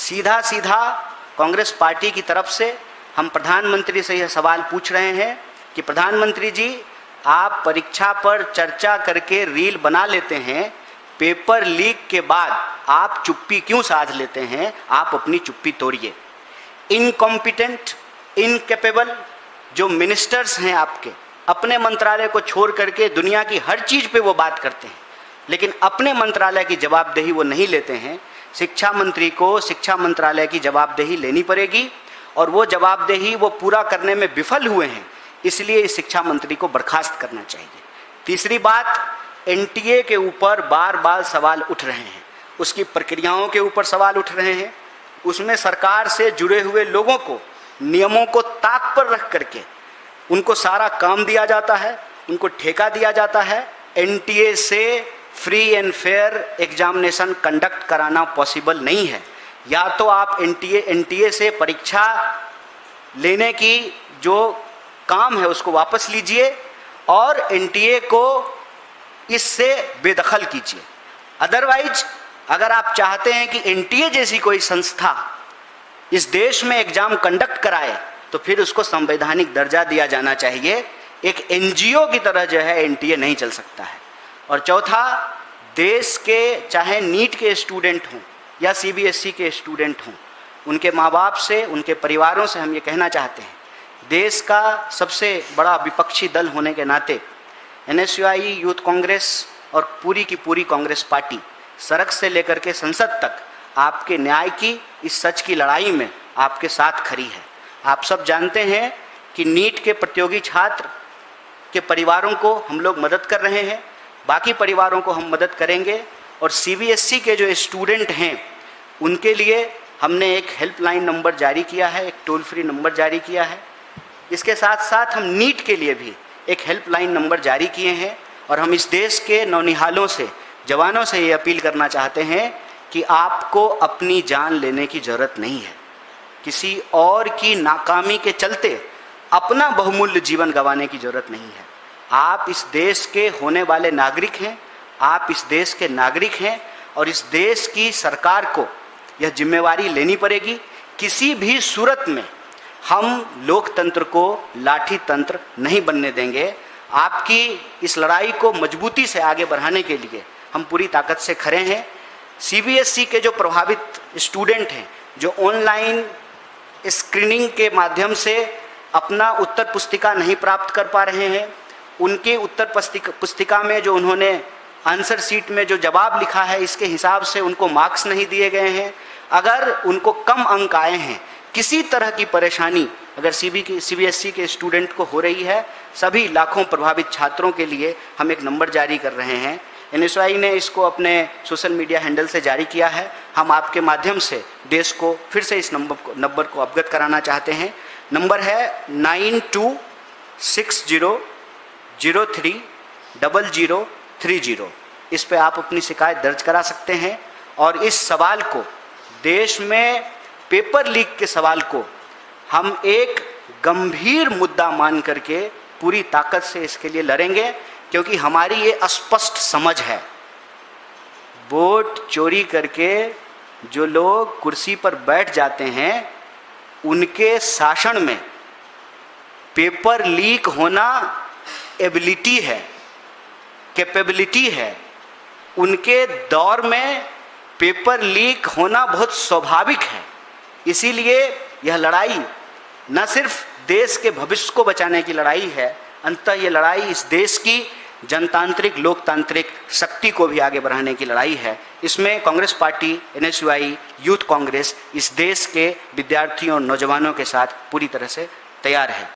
सीधा सीधा कांग्रेस पार्टी की तरफ से हम प्रधानमंत्री से यह सवाल पूछ रहे हैं कि प्रधानमंत्री जी, आप परीक्षा पर चर्चा करके रील बना लेते हैं, पेपर लीक के बाद आप चुप्पी क्यों साध लेते हैं? आप अपनी चुप्पी तोड़िए। इनकॉम्पिटेंट, इनकेपेबल जो मिनिस्टर्स हैं आपके, अपने मंत्रालय को छोड़ करके दुनिया की हर चीज़ पे वो बात करते हैं, लेकिन अपने मंत्रालय की जवाबदेही वो नहीं लेते हैं। शिक्षा मंत्री को शिक्षा मंत्रालय की जवाबदेही लेनी पड़ेगी और वो जवाबदेही वो पूरा करने में विफल हुए हैं, इसलिए इस शिक्षा मंत्री को बर्खास्त करना चाहिए। तीसरी बात, एनटीए के ऊपर बार बार सवाल उठ रहे हैं, उसकी प्रक्रियाओं के ऊपर सवाल उठ रहे हैं, उसमें सरकार से जुड़े हुए लोगों को नियमों को ताक पर रख करके उनको सारा काम दिया जाता है, उनको ठेका दिया जाता है। एनटीए से free and fair examination conduct कराना पॉसिबल नहीं है। या तो आप एनटीए से परीक्षा लेने की जो काम है उसको वापस लीजिए और एनटीए को इससे बेदखल कीजिए। अदरवाइज अगर आप चाहते हैं कि एनटीए जैसी कोई संस्था इस देश में एग्जाम कंडक्ट कराए तो फिर उसको संवैधानिक दर्जा दिया जाना चाहिए। एक एनजीओ की तरह जो है एनटीए नहीं चल सकता है। और चौथा, देश के चाहे नीट के स्टूडेंट हों या सीबीएसई के स्टूडेंट हों, उनके माँ बाप से, उनके परिवारों से हम ये कहना चाहते हैं, देश का सबसे बड़ा विपक्षी दल होने के नाते एनएसयूआई, यूथ कांग्रेस और पूरी की पूरी कांग्रेस पार्टी सड़क से लेकर के संसद तक आपके न्याय की, इस सच की लड़ाई में आपके साथ खड़ी है। आप सब जानते हैं कि नीट के प्रतियोगी छात्र के परिवारों को हम लोग मदद कर रहे हैं, बाकी परिवारों को हम मदद करेंगे। और सीबीएसई के जो स्टूडेंट हैं उनके लिए हमने एक हेल्पलाइन नंबर जारी किया है, एक टोल फ्री नंबर जारी किया है। इसके साथ साथ हम नीट के लिए भी एक हेल्पलाइन नंबर जारी किए हैं और हम इस देश के नौनिहालों से, जवानों से ये अपील करना चाहते हैं कि आपको अपनी जान लेने की ज़रूरत नहीं है। किसी और की नाकामी के चलते अपना बहुमूल्य जीवन गंवाने की ज़रूरत नहीं है। आप इस देश के होने वाले नागरिक हैं, आप इस देश के नागरिक हैं और इस देश की सरकार को यह जिम्मेवारी लेनी पड़ेगी। किसी भी सूरत में हम लोकतंत्र को लाठी तंत्र नहीं बनने देंगे। आपकी इस लड़ाई को मजबूती से आगे बढ़ाने के लिए हम पूरी ताकत से खड़े हैं। सीबीएसई के जो प्रभावित स्टूडेंट हैं, जो ऑनलाइन स्क्रीनिंग के माध्यम से अपना उत्तर पुस्तिका नहीं प्राप्त कर पा रहे हैं, उनके उत्तर पुस्तिका में जो उन्होंने आंसर शीट में जो जवाब लिखा है इसके हिसाब से उनको मार्क्स नहीं दिए गए हैं, अगर उनको कम अंक आए हैं, किसी तरह की परेशानी अगर सीबीएसई के स्टूडेंट को हो रही है, सभी लाखों प्रभावित छात्रों के लिए हम एक नंबर जारी कर रहे हैं। एनएसयूआई ने इसको अपने सोशल मीडिया हैंडल से जारी किया है। हम आपके माध्यम से देश को फिर से इस नंबर को अवगत कराना चाहते हैं। नंबर है 9260030030। इस पे आप अपनी शिकायत दर्ज करा सकते हैं और इस सवाल को, देश में पेपर लीक के सवाल को हम एक गंभीर मुद्दा मान करके पूरी ताकत से इसके लिए लड़ेंगे, क्योंकि हमारी ये स्पष्ट समझ है, वोट चोरी करके जो लोग कुर्सी पर बैठ जाते हैं उनके शासन में पेपर लीक होना एबिलिटी है, कैपेबिलिटी है। उनके दौर में पेपर लीक होना बहुत स्वाभाविक है। इसीलिए यह लड़ाई न सिर्फ देश के भविष्य को बचाने की लड़ाई है, अंततः ये लड़ाई इस देश की जनतांत्रिक लोकतांत्रिक शक्ति को भी आगे बढ़ाने की लड़ाई है। इसमें Congress party, NSUI, youth Congress इस देश के विद्यार्थियों और नौजवानों के साथ पूरी तरह से तैयार है।